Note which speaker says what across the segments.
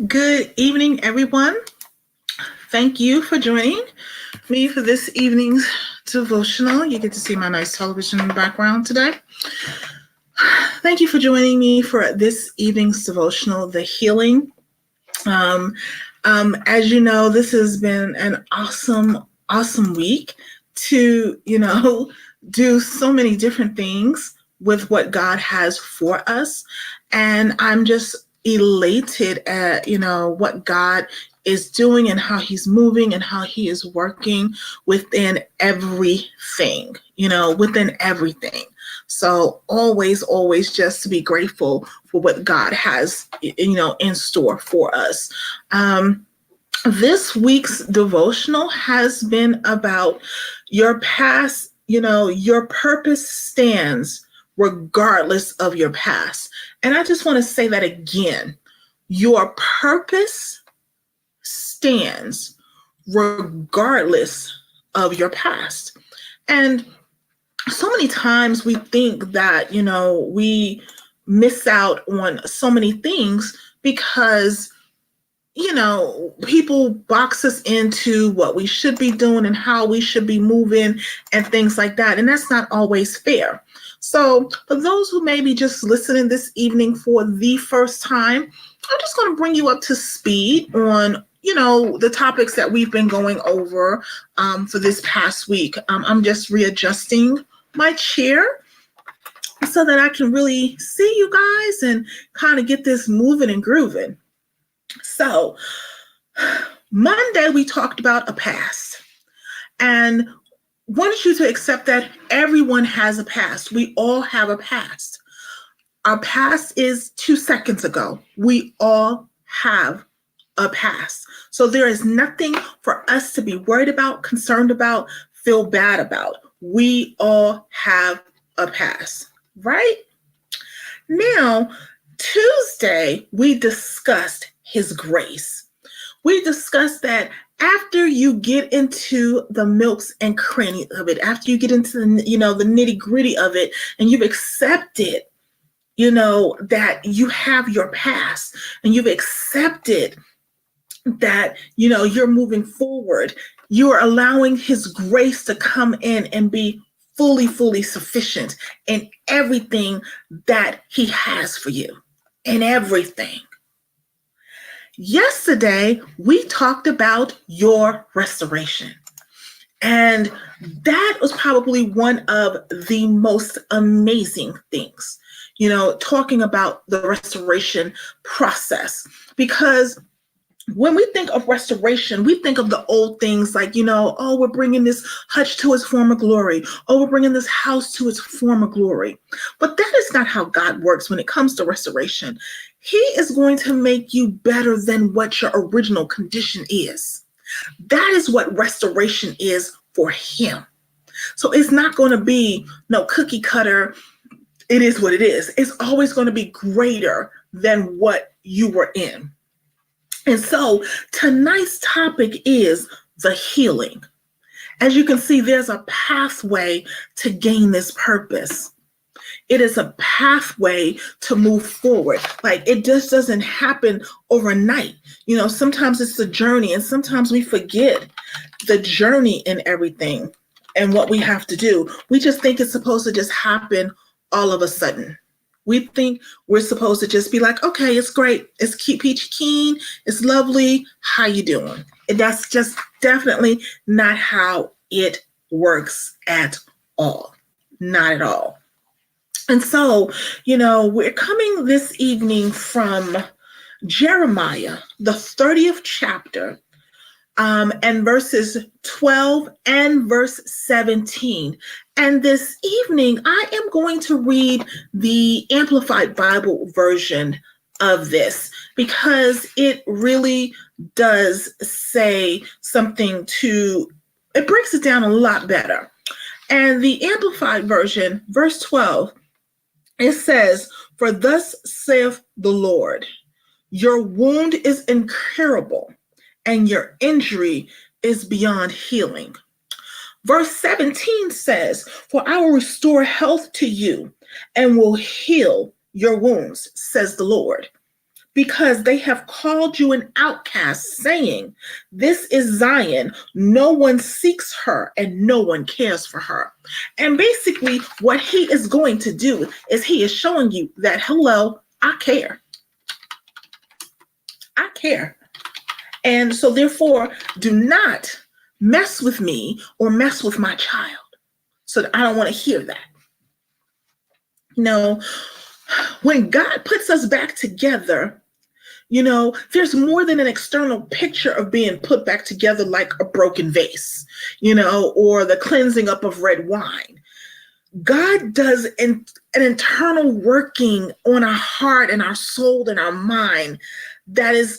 Speaker 1: Good evening, everyone. Thank you for joining me for this evening's devotional. You get to see my nice television background today. Thank you for joining me for this evening's devotional, The Healing. Um, as you know, this has been an awesome week to, do so many different things with what God has for us. And I'm just elated at, what God is doing and how he's moving and how he is working within everything, within everything. So always just to be grateful for what God has, in store for us. This week's devotional has been about your past, your purpose stands regardless of your past. And I just want to say that again. Your purpose stands regardless of your past. And so many times we think that, we miss out on so many things because people box us into what we should be doing and how we should be moving and things like that. And that's not always fair. So for those who may be just listening this evening for the first time, I'm just going to bring you up to speed on, the topics that we've been going over for this past week. I'm just readjusting my chair so that I can really see you guys and kind of get this moving and grooving. So Monday, we talked about a past and wanted you to accept that everyone has a past. We all have a past. Our past is 2 seconds ago. We all have a past. So there is nothing for us to be worried about, concerned about, feel bad about. We all have a past, right? Now, Tuesday, we discussed his grace. We discussed that after you get into the milks and crannies of it, after you get into the nitty gritty of it, and you've accepted, that you have your past and you've accepted that, you're moving forward, you're allowing his grace to come in and be fully sufficient in everything that he has for you, in everything. Yesterday, we talked about your restoration. And that was probably one of the most amazing things, talking about the restoration process. Because when we think of restoration, we think of the old things like, we're bringing this hutch to its former glory. Oh, we're bringing this house to its former glory. But that is not how God works when it comes to restoration. He is going to make you better than what your original condition is. That is what restoration is for him. So it's not going to be no cookie cutter. It is what it is. It's always going to be greater than what you were in. And so tonight's topic is the healing. As you can see, there's a pathway to gain this purpose. It is a pathway to move forward. Like, it just doesn't happen overnight. Sometimes it's the journey, and sometimes we forget the journey in everything and what we have to do. We just think it's supposed to just happen all of a sudden. We think we're supposed to just be like, okay, it's great. It's peachy keen. It's lovely. How you doing? And that's just definitely not how it works at all. Not at all. And so, we're coming this evening from Jeremiah, the 30th chapter, and verses 12 and verse 17. And this evening, I am going to read the Amplified Bible version of this because it really does say something it breaks it down a lot better. And the Amplified version, verse 12, it says, "For thus saith the Lord, your wound is incurable, and your injury is beyond healing." Verse 17 says, "For I will restore health to you and will heal your wounds, says the Lord. because they have called you an outcast, saying, "This is Zion. No one seeks her and no one cares for her." And basically, what he is going to do is he is showing you that, hello, I care. I care. And so, therefore, do not mess with me or mess with my child. So I don't want to hear that. No, when God puts us back together, there's more than an external picture of being put back together like a broken vase, or the cleansing up of red wine. God does an internal working on our heart and our soul and our mind that is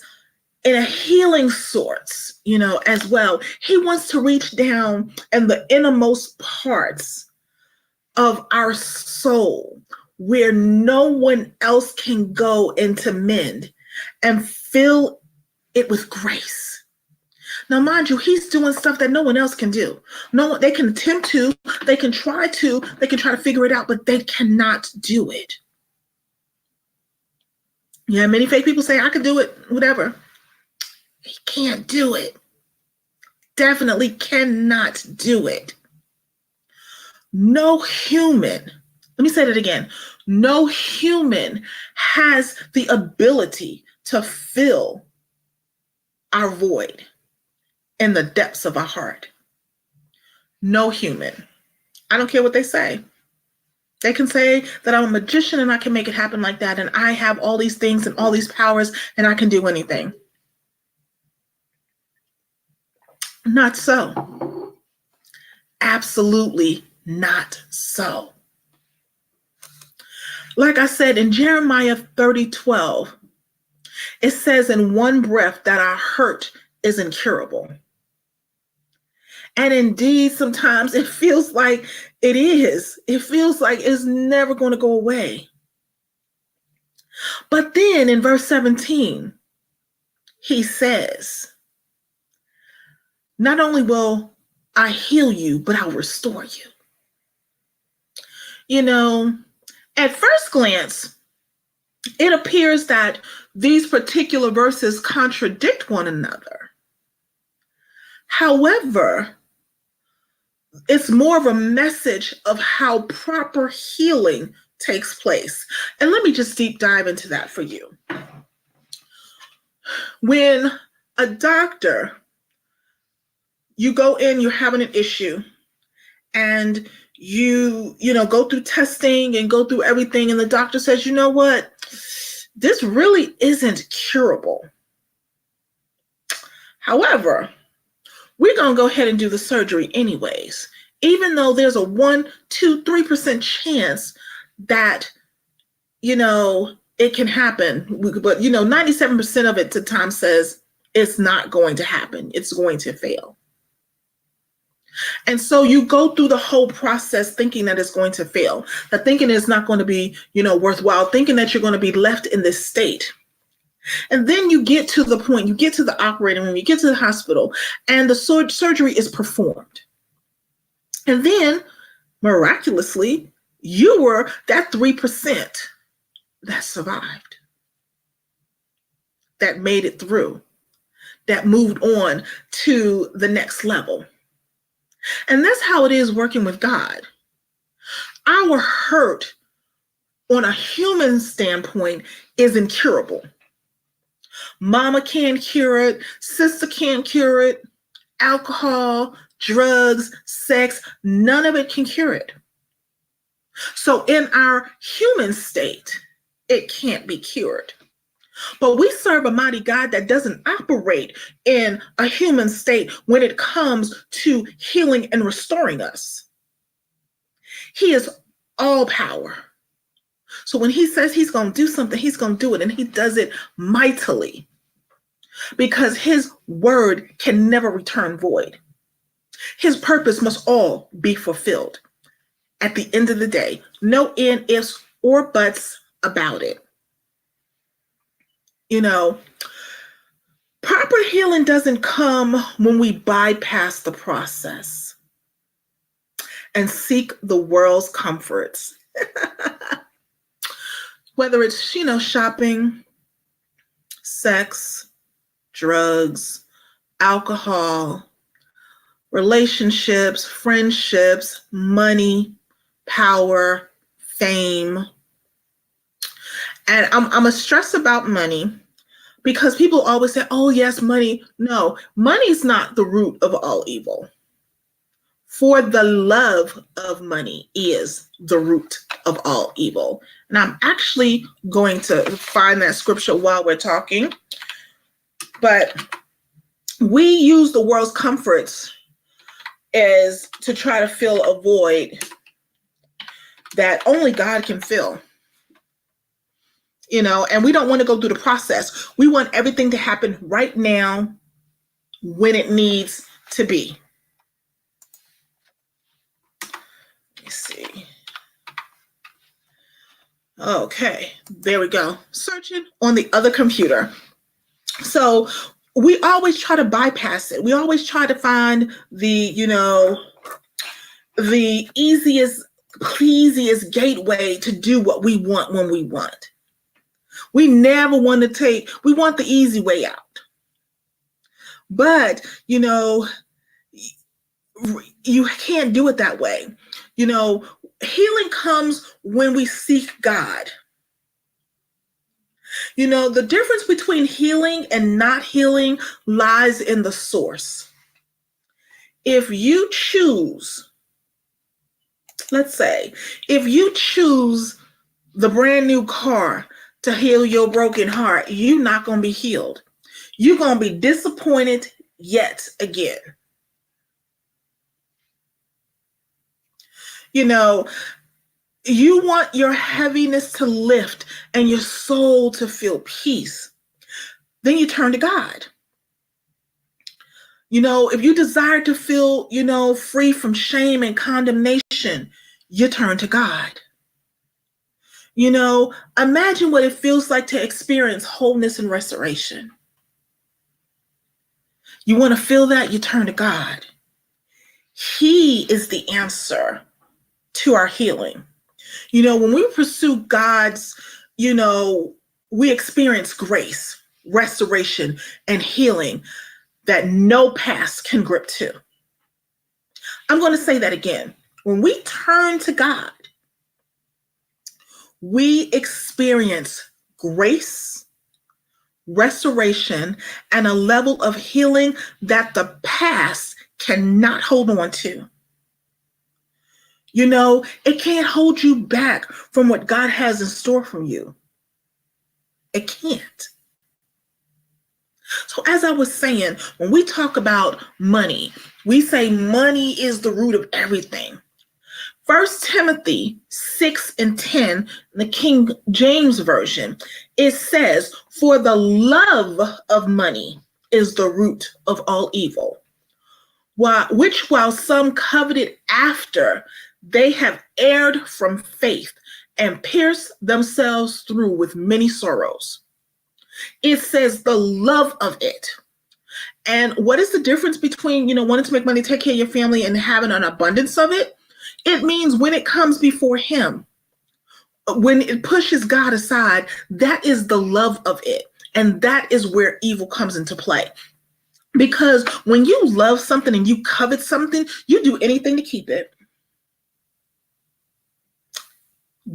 Speaker 1: in a healing sorts, as well. He wants to reach down in the innermost parts of our soul where no one else can go and to mend and fill it with grace. Now, mind you, he's doing stuff that no one else can do. No one, they can attempt to, they can try to figure it out, but they cannot do it. Yeah, many fake people say, I can do it, whatever. He can't do it. Definitely cannot do it. No human, let me say that again. No human has the ability to fill our void in the depths of our heart. No human. I don't care what they say. They can say that I'm a magician and I can make it happen like that, and I have all these things and all these powers and I can do anything. Not so. Absolutely not so. Like I said, in Jeremiah 30:12, it says in one breath that our hurt is incurable. And indeed, sometimes it feels like it is. It feels like it's never going to go away. But then in verse 17, he says, not only will I heal you, but I'll restore you. At first glance, it appears that these particular verses contradict one another. However, it's more of a message of how proper healing takes place. And let me just deep dive into that for you. When a doctor, you go in, you're having an issue, and you go through testing and go through everything, and the doctor says, you know what, this really isn't curable. However, we're going to go ahead and do the surgery anyways, even though there's a 1%, 2%, 3% chance that it can happen. But 97% of it to time says it's not going to happen. It's going to fail. And so you go through the whole process thinking that it's going to fail, that thinking it's not going to be, worthwhile, thinking that you're going to be left in this state. And then you get to the point, you get to the operating room, you get to the hospital, and the surgery is performed. And then, miraculously, you were that 3% that survived, that made it through, that moved on to the next level. And that's how it is working with God. Our hurt on a human standpoint is incurable. Mama can't cure it, sister can't cure it, alcohol, drugs, sex, none of it can cure it. So in our human state, it can't be cured. But we serve a mighty God that doesn't operate in a human state when it comes to healing and restoring us. He is all power. So when he says he's going to do something, he's going to do it, and he does it mightily, because his word can never return void. His purpose must all be fulfilled. At the end of the day, no ifs or buts about it. Proper healing doesn't come when we bypass the process and seek the world's comforts. Whether it's, shopping, sex, drugs, alcohol, relationships, friendships, money, power, fame. And I'm a stress about money because people always say, oh, yes, money. No, money's not the root of all evil. For the love of money is the root of all evil. And I'm actually going to find that scripture while we're talking. But we use the world's comforts as to try to fill a void that only God can fill. And we don't want to go through the process. We want everything to happen right now when it needs to be. Let me see. Okay, there we go. Searching on the other computer. So we always try to bypass it. We always try to find the easiest, pleasiest gateway to do what we want when we want. We never want to we want the easy way out. But, you can't do it that way. Healing comes when we seek God. The difference between healing and not healing lies in the source. If you choose, let's say, if you choose the brand new car to heal your broken heart, you're not going to be healed. You're going to be disappointed yet again. You want your heaviness to lift and your soul to feel peace. Then you turn to God. If you desire to feel, free from shame and condemnation, you turn to God. Imagine what it feels like to experience wholeness and restoration. You want to feel that? You turn to God. He is the answer to our healing. When we pursue God's, we experience grace, restoration, and healing that no past can grip to. I'm going to say that again. When we turn to God, we experience grace, restoration, and a level of healing that the past cannot hold on to. It can't hold you back from what God has in store for you. It can't. So as I was saying, when we talk about money, we say money is the root of everything. 1 Timothy 6:10, the King James Version, it says, for the love of money is the root of all evil, while some coveted after, they have erred from faith and pierced themselves through with many sorrows. It says the love of it. And what is the difference between, wanting to make money, take care of your family, and having an abundance of it? It means when it comes before Him, when it pushes God aside, that is the love of it. And that is where evil comes into play. Because when you love something and you covet something, you do anything to keep it.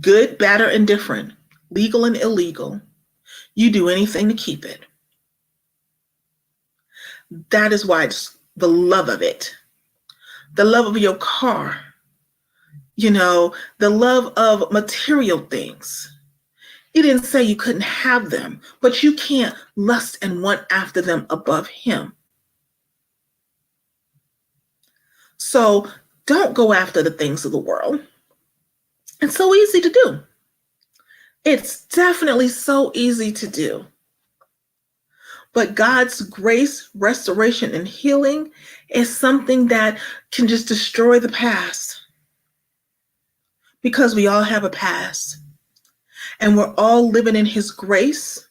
Speaker 1: Good, bad, or indifferent, legal and illegal. You do anything to keep it. That is why it's the love of it. The love of your car. The love of material things. It didn't say you couldn't have them, but you can't lust and want after them above Him. So don't go after the things of the world. It's so easy to do. It's definitely so easy to do. But God's grace, restoration, and healing is something that can just destroy the past. Because we all have a past. And we're all living in His grace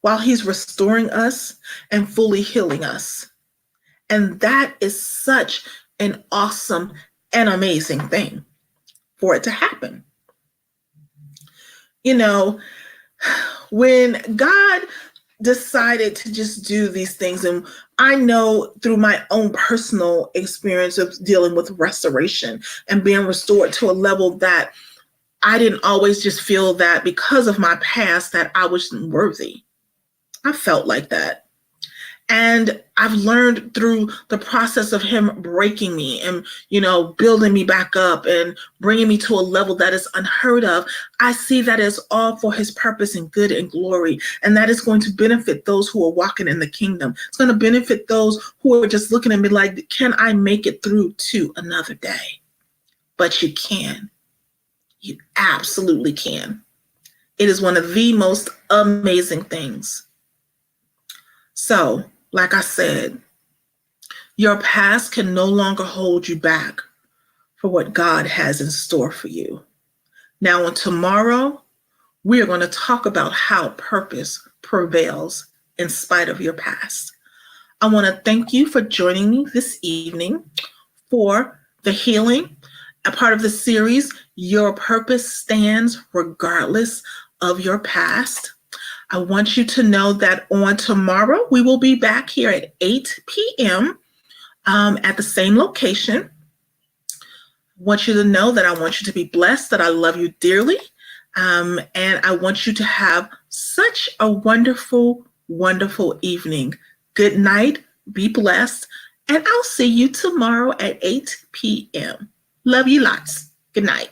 Speaker 1: while He's restoring us and fully healing us. And that is such an awesome and amazing thing for it to happen. When God decided to just do these things. And I know through my own personal experience of dealing with restoration and being restored to a level that I didn't always just feel that because of my past that I wasn't worthy. I felt like that. And I've learned through the process of him breaking me and, building me back up and bringing me to a level that is unheard of. I see that as all for his purpose and good and glory. And that is going to benefit those who are walking in the kingdom. It's going to benefit those who are just looking at me like, can I make it through to another day? But you can. You absolutely can. It is one of the most amazing things. So, like I said, your past can no longer hold you back for what God has in store for you. Now, on tomorrow, we are going to talk about how purpose prevails in spite of your past. I want to thank you for joining me this evening for the healing, a part of the series, Your Purpose Stands Regardless of Your Past. I want you to know that on tomorrow, we will be back here at 8 p.m. At the same location. I want you to know that I want you to be blessed, that I love you dearly. And I want you to have such a wonderful, wonderful evening. Good night. Be blessed. And I'll see you tomorrow at 8 p.m. Love you lots. Good night.